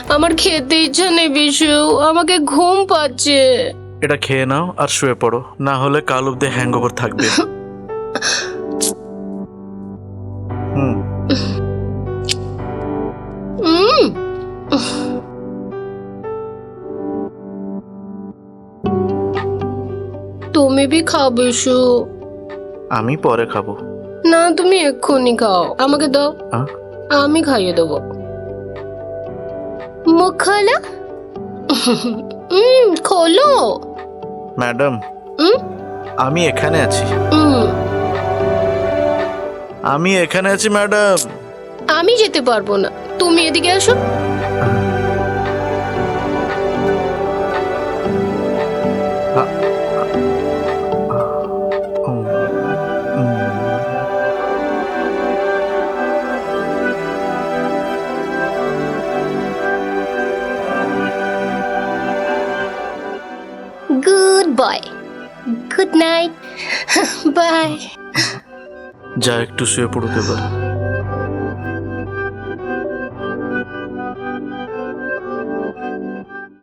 আমার খেতে ইচ্ছা নেই বিশু, আমাকে ঘুম পাচ্ছে। এটা খেয়ে নাও আর শুয়ে পড়ো, না হলে কাল অব্দি হ্যাংওভার থাকবে। হুম। উম, তুমি भी খাও বিশু। আমি পরে খাবো। না তুমি এক্ষুনি খাও, আমাকে দাও, আহ? আমি খাইয়ে দেবো। মুখ খোলো। খোলো। ম্যাডাম, উম, আমি এখানে আছি। উম, আমি এখানে আছি ম্যাডাম। আমি যেতে পারবো না, তুমি এদিকে আসো। Good boy, good night, bye. যা একটু শুয়ে পড়ুক এবার।